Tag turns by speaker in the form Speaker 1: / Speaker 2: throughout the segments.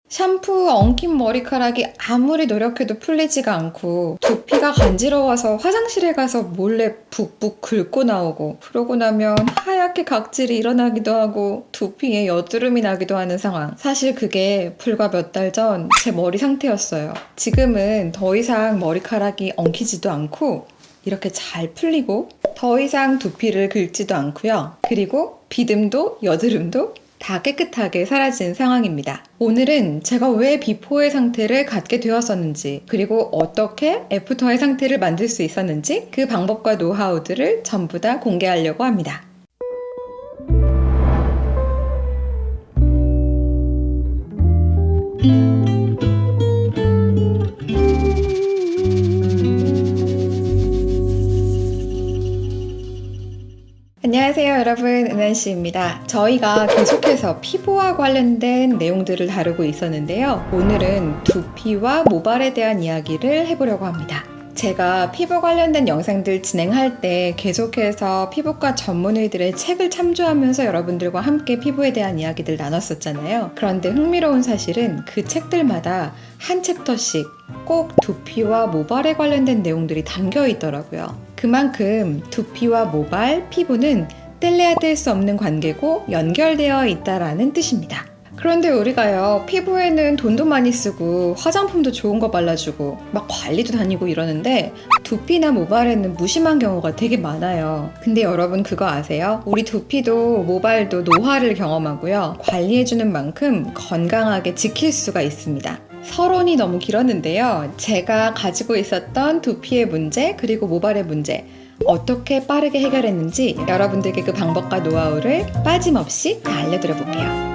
Speaker 1: 샴푸 엉킨 머리카락이 아무리 노력해도 풀리지가 않고 두피가 간지러워서 화장실에 가서 몰래 북북 긁고 나오고 그러고 나면 하얗게 각질이 일어나기도 하고 두피에 여드름이 나기도 하는 상황. 사실 그게 불과 몇 달 전 제 머리 상태였어요. 지금은 더 이상 머리카락이 엉키지도 않고 이렇게 잘 풀리고 더 이상 두피를 긁지도 않고요. 그리고 비듬도 여드름도 다 깨끗하게 사라진 상황입니다. 오늘은 제가 왜 비포의 상태를 갖게 되었었는지, 그리고 어떻게 애프터의 상태를 만들 수 있었는지 그 방법과 노하우들을 전부 다 공개하려고 합니다. 안녕하세요 여러분, 은한씨입니다. 저희가 계속해서 피부와 관련된 내용들을 다루고 있었는데요. 오늘은 두피와 모발에 대한 이야기를 해보려고 합니다. 제가 피부 관련된 영상들 진행할 때 계속해서 피부과 전문의들의 책을 참조하면서 여러분들과 함께 피부에 대한 이야기들 나눴었잖아요. 그런데 흥미로운 사실은 그 책들마다 한 챕터씩 꼭 두피와 모발에 관련된 내용들이 담겨 있더라고요. 그만큼 두피와 모발, 피부는 뗄래야 뗄 수 없는 관계고 연결되어 있다라는 뜻입니다. 그런데 우리가요, 피부에는 돈도 많이 쓰고 화장품도 좋은 거 발라주고 막 관리도 다니고 이러는데 두피나 모발에는 무심한 경우가 되게 많아요. 근데 여러분 그거 아세요? 우리 두피도 모발도 노화를 경험하고요. 관리해주는 만큼 건강하게 지킬 수가 있습니다. 서론이 너무 길었는데요. 제가 가지고 있었던 두피의 문제 그리고 모발의 문제 어떻게 빠르게 해결했는지 여러분들께 그 방법과 노하우를 빠짐없이 다 알려드려 볼게요.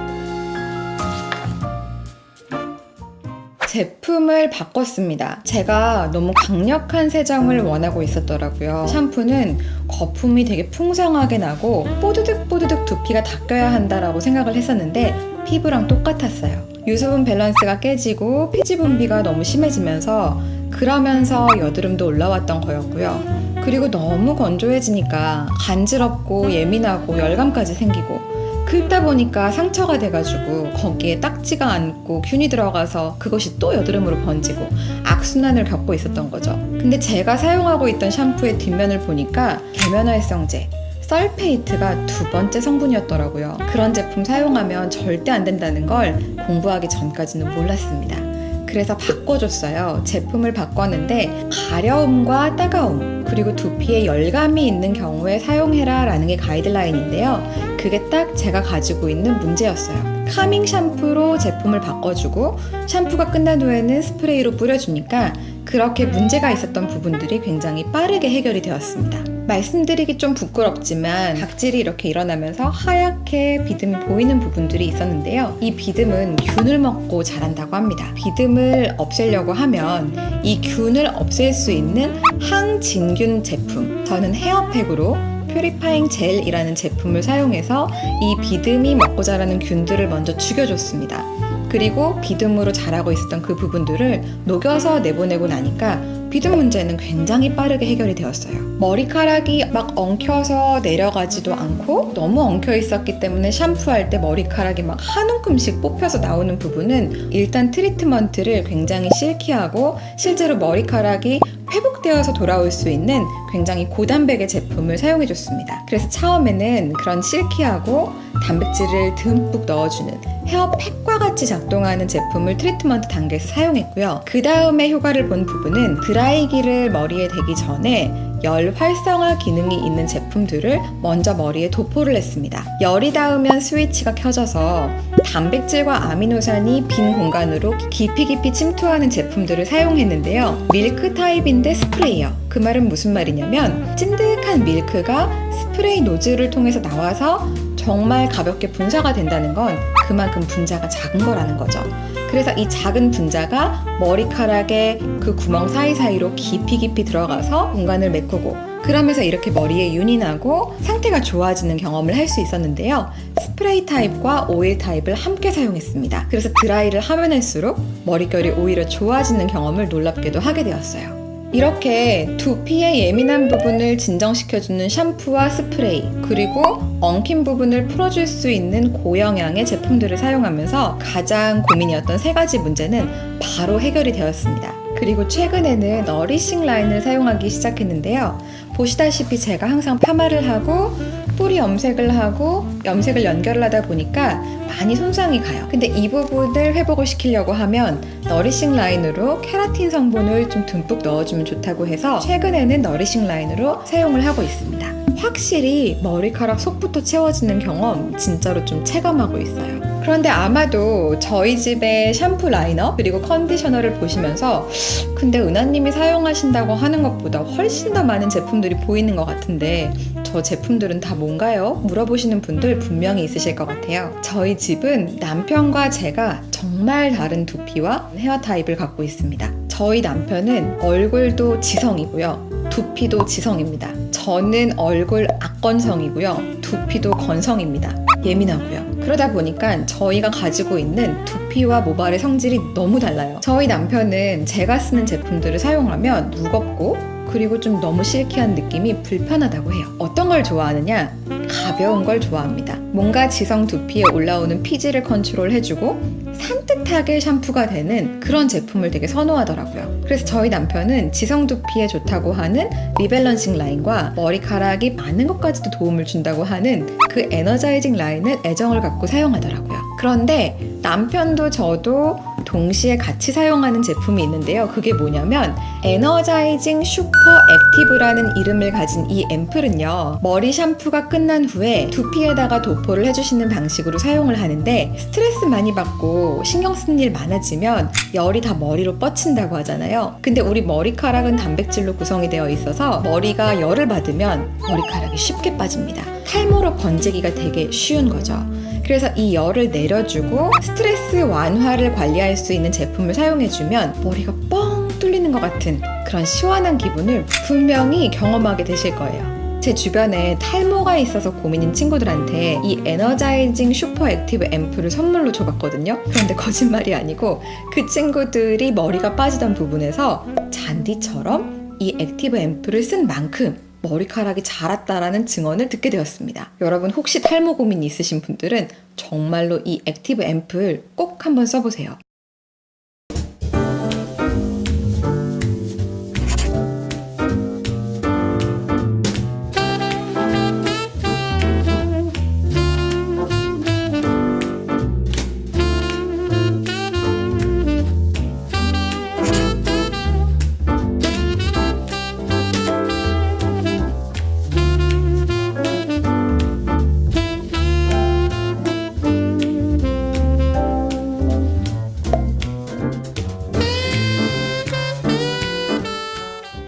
Speaker 1: 제품을 바꿨습니다. 제가 너무 강력한 세정을 원하고 있었더라고요. 샴푸는 거품이 되게 풍성하게 나고 뽀드득 두피가 닦여야 한다라고 생각을 했었는데 피부랑 똑같았어요. 유수분 밸런스가 깨지고 피지 분비가 너무 심해지면서 그러면서 여드름도 올라왔던 거였고요. 그리고 너무 건조해지니까 간지럽고 예민하고 열감까지 생기고 긁다 보니까 상처가 돼가지고 거기에 딱지가 않고 균이 들어가서 그것이 또 여드름으로 번지고 악순환을 겪고 있었던 거죠. 근데 제가 사용하고 있던 샴푸의 뒷면을 보니까 계면활성제, 설페이트가 두 번째 성분이었더라고요. 그런 제품 사용하면 절대 안 된다는 걸 공부하기 전까지는 몰랐습니다. 그래서 바꿔줬어요. 제품을 바꿨는데 가려움과 따가움 그리고 두피에 열감이 있는 경우에 사용해라 라는 게 가이드라인인데요. 그게 딱 제가 가지고 있는 문제였어요. 카밍 샴푸로 제품을 바꿔주고 샴푸가 끝난 후에는 스프레이로 뿌려주니까 그렇게 문제가 있었던 부분들이 굉장히 빠르게 해결이 되었습니다. 말씀드리기 좀 부끄럽지만 각질이 이렇게 일어나면서 하얗게 비듬이 보이는 부분들이 있었는데요. 이 비듬은 균을 먹고 자란다고 합니다. 비듬을 없애려고 하면 이 균을 없앨 수 있는 항진균 제품, 저는 헤어팩으로 퓨리파잉 젤이라는 제품을 사용해서 이 비듬이 먹고 자라는 균들을 먼저 죽여줬습니다. 그리고 비듬으로 자라고 있었던 그 부분들을 녹여서 내보내고 나니까 비듬 문제는 굉장히 빠르게 해결이 되었어요. 머리카락이 막 엉켜서 내려가지도 않고 너무 엉켜 있었기 때문에 샴푸할 때 머리카락이 막 한 움큼씩 뽑혀서 나오는 부분은 일단 트리트먼트를 굉장히 실키하고 실제로 머리카락이 회복되어서 돌아올 수 있는 굉장히 고단백의 제품을 사용해줬습니다. 그래서 처음에는 그런 실키하고 단백질을 듬뿍 넣어주는 헤어팩과 같이 작동하는 제품을 트리트먼트 단계에서 사용했고요. 그 다음에 효과를 본 부분은 드라이기를 머리에 대기 전에 열 활성화 기능이 있는 제품들을 먼저 머리에 도포를 했습니다. 열이 닿으면 스위치가 켜져서 단백질과 아미노산이 빈 공간으로 깊이 침투하는 제품들을 사용했는데요. 밀크 타입인데 스프레이요. 그 말은 무슨 말이냐면 찐득한 밀크가 스프레이 노즐을 통해서 나와서 정말 가볍게 분사가 된다는 건 그만큼 분자가 작은 거라는 거죠. 그래서 이 작은 분자가 머리카락의 그 구멍 사이사이로 깊이 들어가서 공간을 메꾸고 그러면서 이렇게 머리에 윤이 나고 상태가 좋아지는 경험을 할 수 있었는데요. 스프레이 타입과 오일 타입을 함께 사용했습니다. 그래서 드라이를 하면 할수록 머릿결이 오히려 좋아지는 경험을 놀랍게도 하게 되었어요. 이렇게 두피의 예민한 부분을 진정시켜주는 샴푸와 스프레이, 그리고 엉킨 부분을 풀어줄 수 있는 고영양의 제품들을 사용하면서 가장 고민이었던 세 가지 문제는 바로 해결이 되었습니다. 그리고 최근에는 너리싱 라인을 사용하기 시작했는데요. 보시다시피 제가 항상 파마를 하고 뿌리 염색을 하고 염색을 연결을 하다 보니까 많이 손상이 가요. 근데 이 부분을 회복을 시키려고 하면 너리싱 라인으로 케라틴 성분을 좀 듬뿍 넣어주면 좋다고 해서 최근에는 너리싱 라인으로 사용을 하고 있습니다. 확실히 머리카락 속부터 채워지는 경험 진짜로 좀 체감하고 있어요. 그런데 아마도 저희 집의 샴푸 라이너 그리고 컨디셔너를 보시면서 근데 은하님이 사용하신다고 하는 것보다 훨씬 더 많은 제품들이 보이는 것 같은데 저 제품들은 다 뭔가요? 물어보시는 분들 분명히 있으실 것 같아요. 저희 집은 남편과 제가 정말 다른 두피와 헤어 타입을 갖고 있습니다. 저희 남편은 얼굴도 지성이고요. 두피도 지성입니다. 저는 얼굴 악건성이고요. 두피도 건성입니다. 예민하고요. 그러다 보니까 저희가 가지고 있는 두피와 모발의 성질이 너무 달라요. 저희 남편은 제가 쓰는 제품들을 사용하면 무겁고 그리고 좀 너무 실키한 느낌이 불편하다고 해요. 어떤 걸 좋아하느냐? 가벼운 걸 좋아합니다. 뭔가 지성 두피에 올라오는 피지를 컨트롤해주고 산뜻하게 샴푸가 되는 그런 제품을 되게 선호하더라고요. 그래서 저희 남편은 지성 두피에 좋다고 하는 리밸런싱 라인과 머리카락이 많은 것까지도 도움을 준다고 하는 그 에너자이징 라인을 애정을 갖고 사용하더라고요. 그런데 남편도 저도 동시에 같이 사용하는 제품이 있는데요. 그게 뭐냐면 에너자이징 슈퍼 액티브라는 이름을 가진 이 앰플은요. 머리 샴푸가 끝난 후에 두피에다가 도포를 해주시는 방식으로 사용을 하는데 스트레스 많이 받고 신경 쓰는 일 많아지면 열이 다 머리로 뻗친다고 하잖아요. 근데 우리 머리카락은 단백질로 구성이 되어 있어서 머리가 열을 받으면 머리카락이 쉽게 빠집니다. 탈모로 번지기가 되게 쉬운 거죠. 그래서 이 열을 내려주고 스트레스 완화를 관리할 수 있는 제품을 사용해주면 머리가 뻥 뚫리는 것 같은 그런 시원한 기분을 분명히 경험하게 되실 거예요. 제 주변에 탈모가 있어서 고민인 친구들한테 이 에너자이징 슈퍼 액티브 앰플을 선물로 줘봤거든요. 그런데 거짓말이 아니고 그 친구들이 머리가 빠지던 부분에서 잔디처럼 이 액티브 앰플을 쓴 만큼 머리카락이 자랐다라는 증언을 듣게 되었습니다. 여러분 혹시 탈모 고민이 있으신 분들은 정말로 이 액티브 앰플 꼭 한번 써보세요.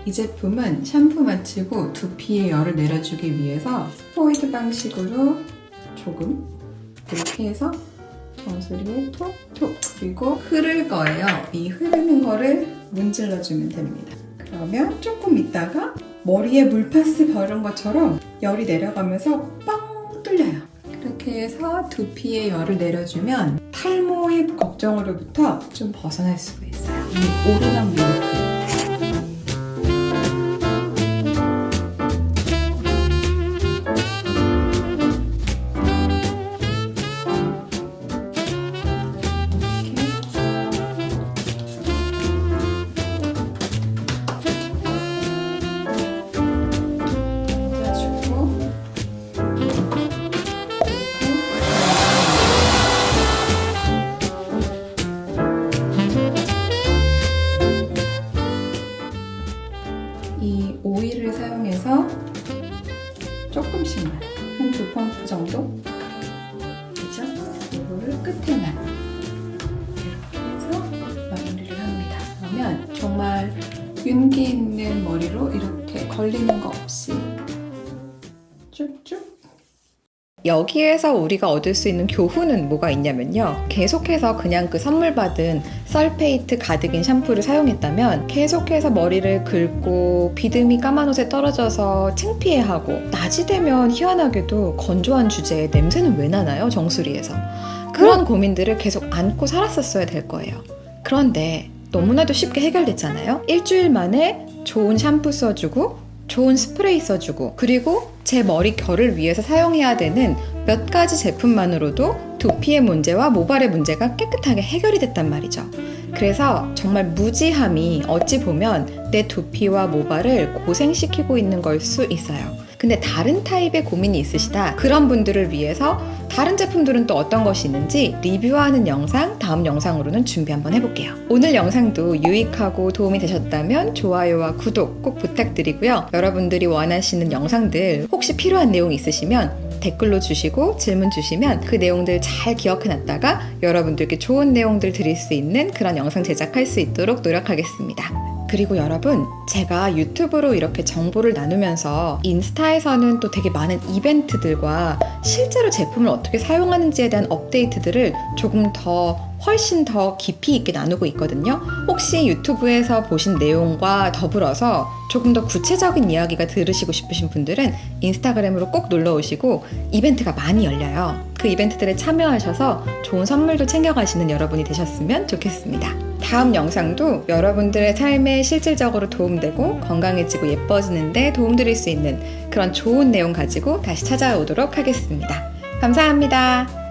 Speaker 1: 이 제품은 샴푸 마치고 두피에 열을 내려주기 위해서 스포이드 방식으로 조금 이렇게 해서 정수리에 톡톡 그리고 흐를 거예요. 이 흐르는 거를 문질러주면 됩니다. 그러면 조금 있다가 머리에 물파스 바른 것처럼 열이 내려가면서 뻥 뚫려요. 이렇게 해서 두피에 열을 내려주면 탈모의 걱정으로부터 좀 벗어날 수가 있어요. 이 오르막 미라클. 이 오일을 사용해서 조금씩만 한 2펌프 정도 그죠? 이거를 끝에만 이렇게 해서 마무리를 합니다. 그러면 정말 윤기 있는 머리로 이렇게 걸리는 거 없이 쭉쭉. 여기에서 우리가 얻을 수 있는 교훈은 뭐가 있냐면요. 계속해서 그냥 그 선물 받은 설페이트 가득인 샴푸를 사용했다면 계속해서 머리를 긁고 비듬이 까만 옷에 떨어져서 창피해하고 낮이 되면 희한하게도 건조한 주제에 냄새는 왜 나나요? 정수리에서. 그런 고민들을 계속 안고 살았었어야 될 거예요. 그런데 너무나도 쉽게 해결됐잖아요. 일주일 만에 좋은 샴푸 써주고 좋은 스프레이 써주고 그리고 제 머리 결을 위해서 사용해야 되는 몇 가지 제품만으로도 두피의 문제와 모발의 문제가 깨끗하게 해결이 됐단 말이죠. 그래서 정말 무지함이 어찌 보면 내 두피와 모발을 고생시키고 있는 걸 수 있어요. 근데 다른 타입의 고민이 있으시다. 그런 분들을 위해서 다른 제품들은 또 어떤 것이 있는지 리뷰하는 영상 다음 영상으로는 준비 한번 해볼게요. 오늘 영상도 유익하고 도움이 되셨다면 좋아요와 구독 꼭 부탁드리고요. 여러분들이 원하시는 영상들 혹시 필요한 내용 있으시면 댓글로 주시고 질문 주시면 그 내용들 잘 기억해놨다가 여러분들께 좋은 내용들 드릴 수 있는 그런 영상 제작할 수 있도록 노력하겠습니다. 그리고 여러분, 제가 유튜브로 이렇게 정보를 나누면서 인스타에서는 또 되게 많은 이벤트들과 실제로 제품을 어떻게 사용하는지에 대한 업데이트들을 조금 훨씬 더 깊이 있게 나누고 있거든요. 혹시 유튜브에서 보신 내용과 더불어서 조금 더 구체적인 이야기가 들으시고 싶으신 분들은 인스타그램으로 꼭 놀러 오시고 이벤트가 많이 열려요. 그 이벤트들에 참여하셔서 좋은 선물도 챙겨가시는 여러분이 되셨으면 좋겠습니다. 다음 영상도 여러분들의 삶에 실질적으로 도움되고 건강해지고 예뻐지는데 도움드릴 수 있는 그런 좋은 내용 가지고 다시 찾아오도록 하겠습니다. 감사합니다.